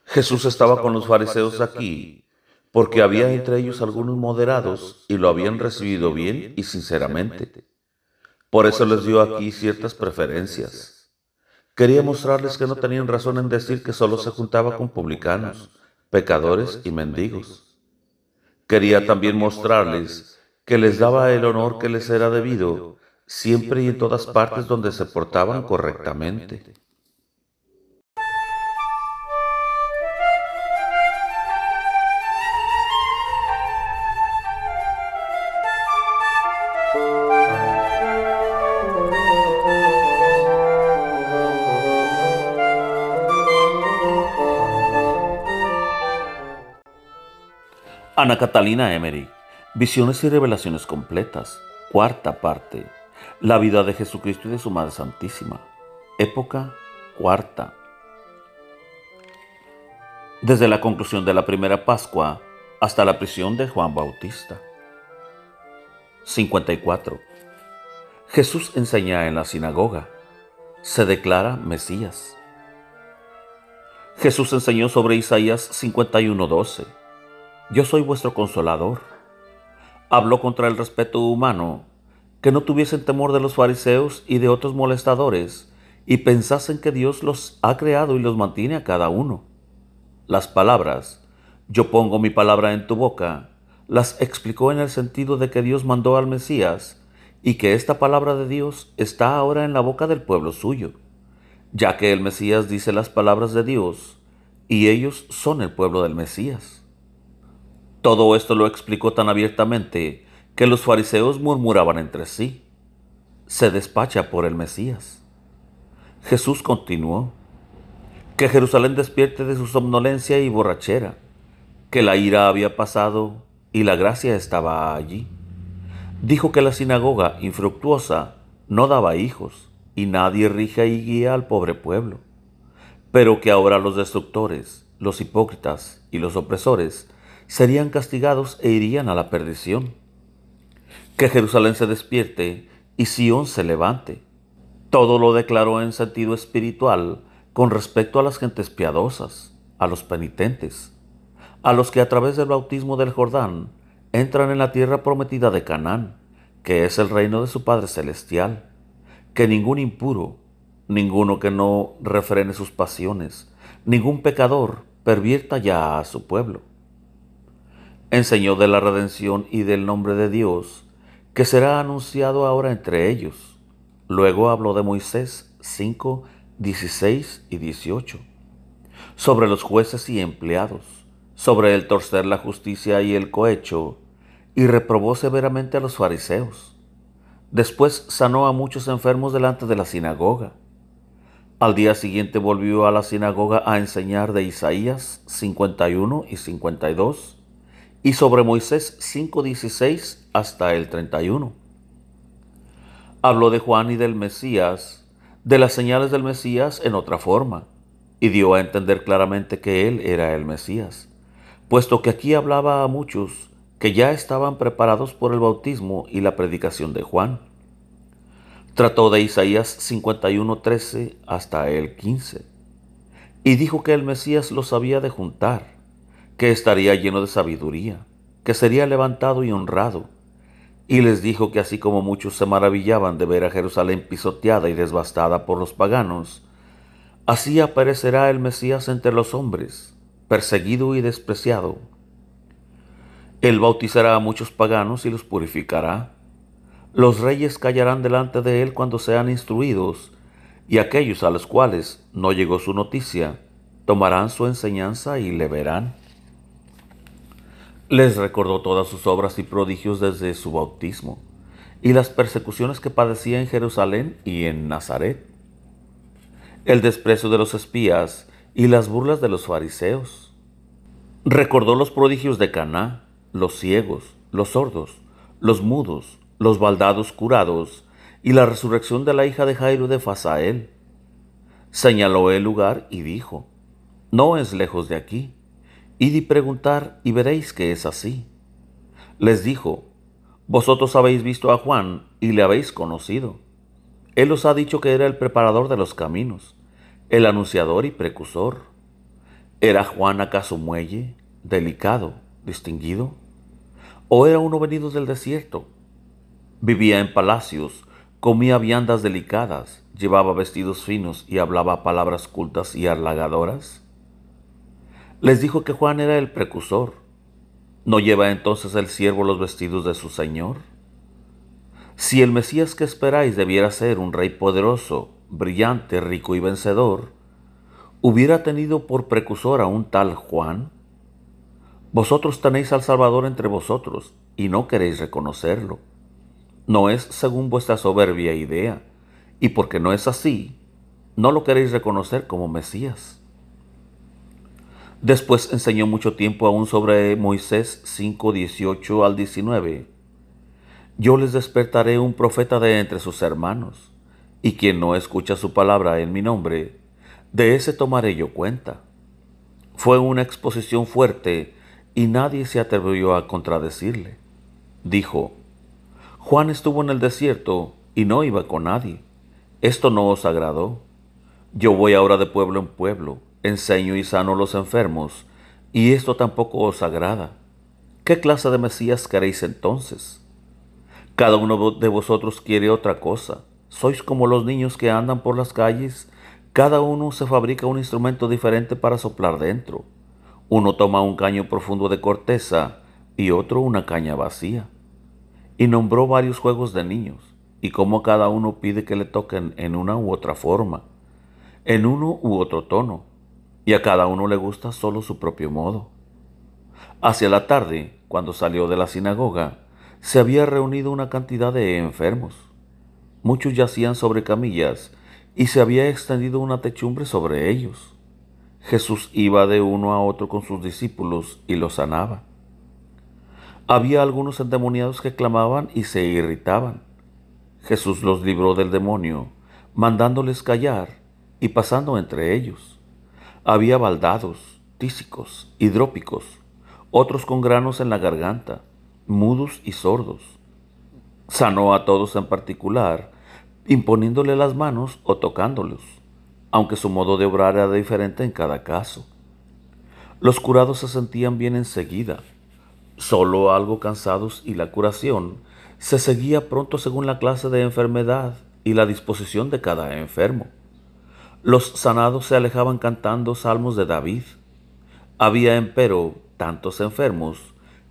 Jesús estaba con los fariseos aquí porque había entre ellos algunos moderados y lo habían recibido bien y sinceramente. Por eso les dio aquí ciertas preferencias. Quería mostrarles que no tenían razón en decir que solo se juntaba con publicanos, pecadores y mendigos. Quería también mostrarles que les daba el honor que les era debido siempre y en todas partes donde se portaban correctamente. Ana Catalina Emery, Visiones y Revelaciones Completas, cuarta parte. La vida de Jesucristo y de su Madre Santísima. Época cuarta. Desde la conclusión de la primera Pascua hasta la prisión de Juan Bautista. 54. Jesús enseña en la sinagoga. Se declara Mesías. Jesús enseñó sobre Isaías 51:12. Yo soy vuestro consolador. Habló contra el respeto humano, que no tuviesen temor de los fariseos y de otros molestadores, y pensasen que Dios los ha creado y los mantiene a cada uno. Las palabras, yo pongo mi palabra en tu boca, las explicó en el sentido de que Dios mandó al Mesías y que esta palabra de Dios está ahora en la boca del pueblo suyo, ya que el Mesías dice las palabras de Dios y ellos son el pueblo del Mesías. Todo esto lo explicó tan abiertamente que los fariseos murmuraban entre sí. Se despacha por el Mesías. Jesús continuó. Que Jerusalén despierte de su somnolencia y borrachera, que la ira había pasado y la gracia estaba allí. Dijo que la sinagoga infructuosa no daba hijos y nadie rige y guía al pobre pueblo, pero que ahora los destructores, los hipócritas y los opresores serían castigados e irían a la perdición. Que Jerusalén se despierte y Sión se levante. Todo lo declaró en sentido espiritual con respecto a las gentes piadosas, a los penitentes, a los que a través del bautismo del Jordán entran en la tierra prometida de Canaán, que es el reino de su Padre Celestial. Que ningún impuro, ninguno que no refrene sus pasiones, ningún pecador pervierta ya a su pueblo. Enseñó de la redención y del nombre de Dios, que será anunciado ahora entre ellos. Luego habló de Moisés 5, 16 y 18, sobre los jueces y empleados, sobre el torcer la justicia y el cohecho, y reprobó severamente a los fariseos. Después sanó a muchos enfermos delante de la sinagoga. Al día siguiente volvió a la sinagoga a enseñar de Isaías 51 y 52, y sobre Moisés 5:16 hasta el 31. Habló de Juan y del Mesías, de las señales del Mesías en otra forma, y dio a entender claramente que él era el Mesías, puesto que aquí hablaba a muchos que ya estaban preparados por el bautismo y la predicación de Juan. Trató de Isaías 51:13 hasta el 15, y dijo que el Mesías los había de juntar, que estaría lleno de sabiduría, que sería levantado y honrado. Y les dijo que así como muchos se maravillaban de ver a Jerusalén pisoteada y devastada por los paganos, así aparecerá el Mesías entre los hombres, perseguido y despreciado. Él bautizará a muchos paganos y los purificará. Los reyes callarán delante de él cuando sean instruidos, y aquellos a los cuales no llegó su noticia tomarán su enseñanza y le verán. Les recordó todas sus obras y prodigios desde su bautismo, y las persecuciones que padecía en Jerusalén y en Nazaret, el desprecio de los espías y las burlas de los fariseos. Recordó los prodigios de Caná, los ciegos, los sordos, los mudos, los baldados curados, y la resurrección de la hija de Jairo de Fasael. Señaló el lugar y dijo: no es lejos de aquí. Id y preguntar y veréis que es así. Les dijo: vosotros habéis visto a Juan y le habéis conocido. Él os ha dicho que era el preparador de los caminos, el anunciador y precursor. ¿Era Juan acaso muelle, delicado, distinguido? ¿O era uno venido del desierto? Vivía en palacios, comía viandas delicadas, llevaba vestidos finos y hablaba palabras cultas y halagadoras. Les dijo que Juan era el precursor. ¿No lleva entonces el siervo los vestidos de su señor? Si el Mesías que esperáis debiera ser un rey poderoso, brillante, rico y vencedor, ¿hubiera tenido por precursor a un tal Juan? Vosotros tenéis al Salvador entre vosotros y no queréis reconocerlo. No es según vuestra soberbia idea, y porque no es así, no lo queréis reconocer como Mesías. Después enseñó mucho tiempo aún sobre Moisés 5:18 al 19. Yo les despertaré un profeta de entre sus hermanos, y quien no escucha su palabra en mi nombre, de ese tomaré yo cuenta. Fue una exposición fuerte y nadie se atrevió a contradecirle. Dijo: Juan estuvo en el desierto y no iba con nadie. Esto no os agradó. Yo voy ahora de pueblo en pueblo, enseño y sano a los enfermos, y esto tampoco os agrada. ¿Qué clase de Mesías queréis entonces? Cada uno de vosotros quiere otra cosa. Sois como los niños que andan por las calles. Cada uno se fabrica un instrumento diferente para soplar dentro. Uno toma un caño profundo de corteza y otro una caña vacía. Y nombró varios juegos de niños, y cómo cada uno pide que le toquen en una u otra forma, en uno u otro tono, y a cada uno le gusta solo su propio modo. Hacia la tarde, cuando salió de la sinagoga, se había reunido una cantidad de enfermos. Muchos yacían sobre camillas, y se había extendido una techumbre sobre ellos. Jesús iba de uno a otro con sus discípulos y los sanaba. Había algunos endemoniados que clamaban y se irritaban. Jesús los libró del demonio, mandándoles callar y pasando entre ellos. Había baldados, tísicos, hidrópicos, otros con granos en la garganta, mudos y sordos. Sanó a todos en particular, imponiéndole las manos o tocándolos, aunque su modo de obrar era diferente en cada caso. Los curados se sentían bien enseguida, solo algo cansados, y la curación se seguía pronto según la clase de enfermedad y la disposición de cada enfermo. Los sanados se alejaban cantando salmos de David. Había empero tantos enfermos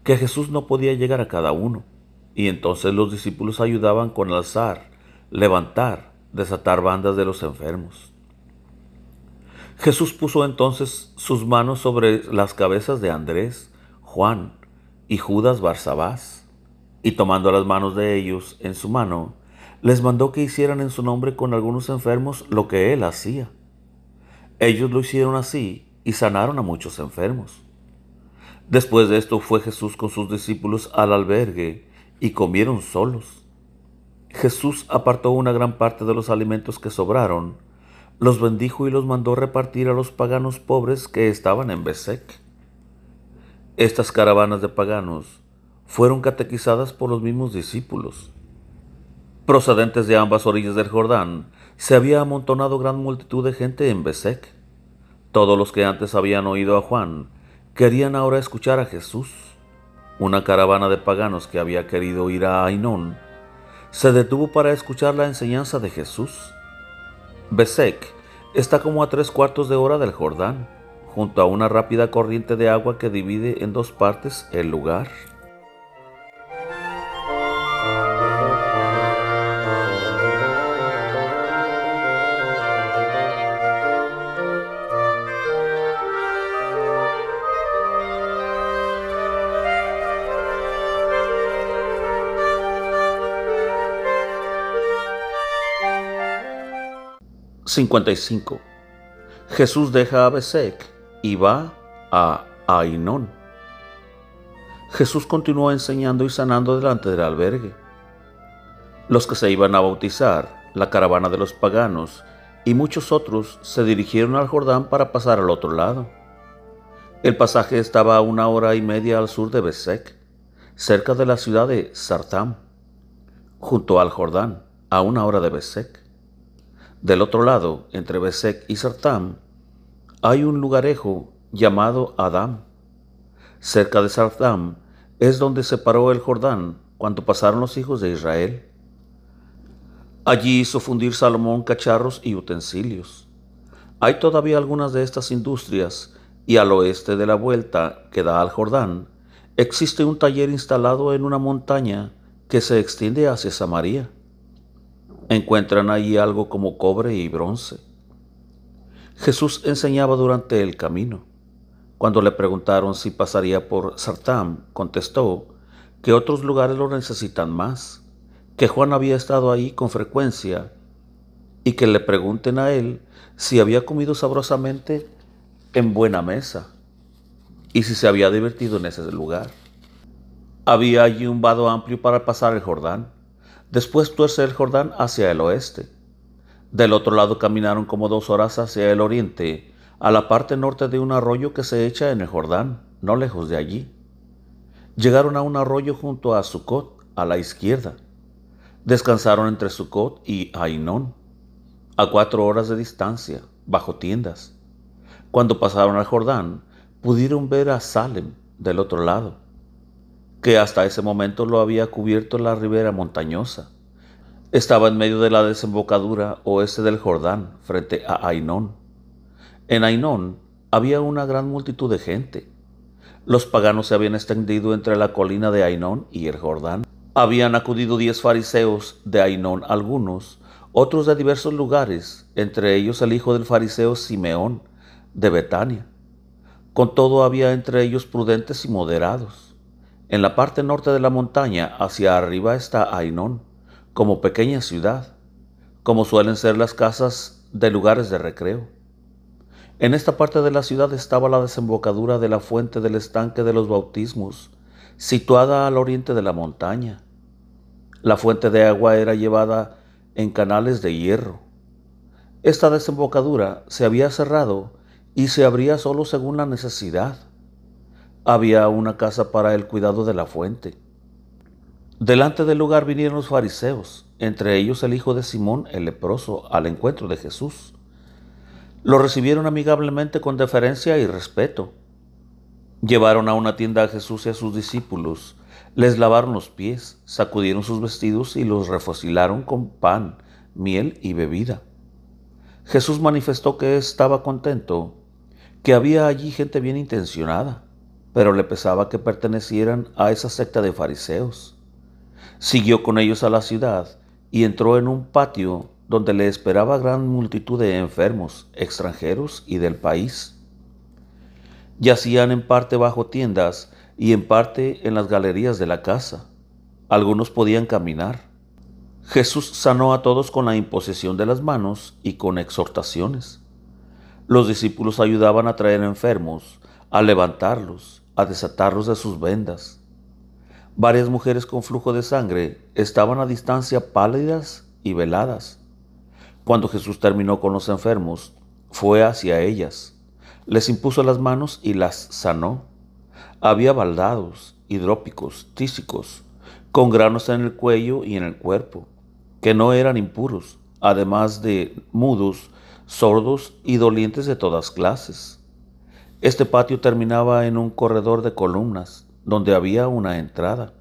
que Jesús no podía llegar a cada uno, y entonces los discípulos ayudaban con alzar, levantar, desatar bandas de los enfermos. Jesús puso entonces sus manos sobre las cabezas de Andrés, Juan y Judas Barsabás, y tomando las manos de ellos en su mano, les mandó que hicieran en su nombre con algunos enfermos lo que él hacía. Ellos lo hicieron así y sanaron a muchos enfermos. Después de esto fue Jesús con sus discípulos al albergue y comieron solos. Jesús apartó una gran parte de los alimentos que sobraron, los bendijo y los mandó repartir a los paganos pobres que estaban en Besec. Estas caravanas de paganos fueron catequizadas por los mismos discípulos. Procedentes de ambas orillas del Jordán, se había amontonado gran multitud de gente en Besec. Todos los que antes habían oído a Juan querían ahora escuchar a Jesús. Una caravana de paganos que había querido ir a Ainón se detuvo para escuchar la enseñanza de Jesús. Besec está como a 3/4 de hora del Jordán, junto a una rápida corriente de agua que divide en dos partes el lugar. (55) Jesús deja a Besec y va a Ainón. Jesús continuó enseñando y sanando delante del albergue. Los que se iban a bautizar, la caravana de los paganos y muchos otros se dirigieron al Jordán para pasar al otro lado. El pasaje estaba a 1 hora y media al sur de Besec, cerca de la ciudad de Sartam, junto al Jordán, a 1 hora de Besec. Del otro lado, entre Besec y Sartam, hay un lugarejo llamado Adam. Cerca de Sardam es donde se paró el Jordán cuando pasaron los hijos de Israel. Allí hizo fundir Salomón cacharros y utensilios. Hay todavía algunas de estas industrias, y al oeste de la vuelta que da al Jordán existe un taller instalado en una montaña que se extiende hacia Samaria. Encuentran allí algo como cobre y bronce. Jesús enseñaba durante el camino. Cuando le preguntaron si pasaría por Sartam, contestó que otros lugares lo necesitan más, que Juan había estado ahí con frecuencia y que le pregunten a él si había comido sabrosamente en buena mesa y si se había divertido en ese lugar. Había allí un vado amplio para pasar el Jordán. Después tuerce el Jordán hacia el oeste. Del otro lado caminaron como 2 horas hacia el oriente, a la parte norte de un arroyo que se echa en el Jordán, no lejos de allí. Llegaron a un arroyo junto a Sucot, a la izquierda. Descansaron entre Sucot y Ainón, a 4 horas de distancia, bajo tiendas. Cuando pasaron al Jordán, pudieron ver a Salem del otro lado, que hasta ese momento lo había cubierto la ribera montañosa. Estaba en medio de la desembocadura oeste del Jordán, frente a Ainón. En Ainón había una gran multitud de gente. Los paganos se habían extendido entre la colina de Ainón y el Jordán. Habían acudido 10 fariseos de Ainón algunos, otros de diversos lugares, entre ellos el hijo del fariseo Simeón, de Betania. Con todo había entre ellos prudentes y moderados. En la parte norte de la montaña, hacia arriba, está Ainón, como pequeña ciudad, como suelen ser las casas de lugares de recreo. En esta parte de la ciudad estaba la desembocadura de la fuente del estanque de los bautismos, situada al oriente de la montaña. La fuente de agua era llevada en canales de hierro. Esta desembocadura se había cerrado y se abría solo según la necesidad. Había una casa para el cuidado de la fuente. Delante del lugar vinieron los fariseos, entre ellos el hijo de Simón el leproso, al encuentro de Jesús. Lo recibieron amigablemente con deferencia y respeto. Llevaron a una tienda a Jesús y a sus discípulos, les lavaron los pies, sacudieron sus vestidos y los refocilaron con pan, miel y bebida. Jesús manifestó que estaba contento, que había allí gente bien intencionada, pero le pesaba que pertenecieran a esa secta de fariseos. Siguió con ellos a la ciudad y entró en un patio donde le esperaba gran multitud de enfermos, extranjeros y del país. Yacían en parte bajo tiendas y en parte en las galerías de la casa. Algunos podían caminar. Jesús sanó a todos con la imposición de las manos y con exhortaciones. Los discípulos ayudaban a traer enfermos, a levantarlos, a desatarlos de sus vendas. Varias mujeres con flujo de sangre estaban a distancia pálidas y veladas. Cuando Jesús terminó con los enfermos, fue hacia ellas, les impuso las manos y las sanó. Había baldados, hidrópicos, tísicos, con granos en el cuello y en el cuerpo, que no eran impuros, además de mudos, sordos y dolientes de todas clases. Este patio terminaba en un corredor de columnas, donde había una entrada.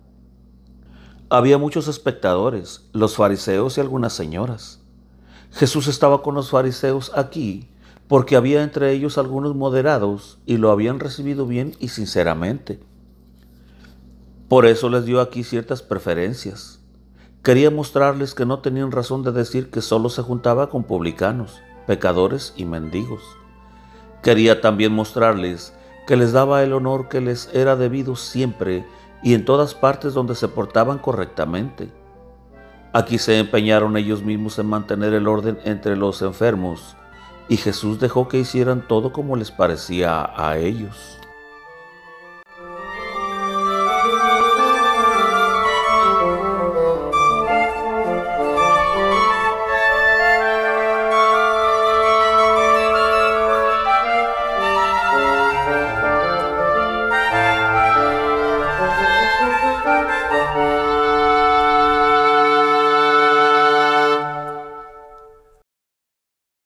Había muchos espectadores, los fariseos y algunas señoras. Jesús estaba con los fariseos aquí porque había entre ellos algunos moderados y lo habían recibido bien y sinceramente. Por eso les dio aquí ciertas preferencias. Quería mostrarles que no tenían razón de decir que solo se juntaba con publicanos, pecadores y mendigos. Quería también mostrarles que les daba el honor que les era debido siempre y en todas partes donde se portaban correctamente. Aquí se empeñaron ellos mismos en mantener el orden entre los enfermos, y Jesús dejó que hicieran todo como les parecía a ellos.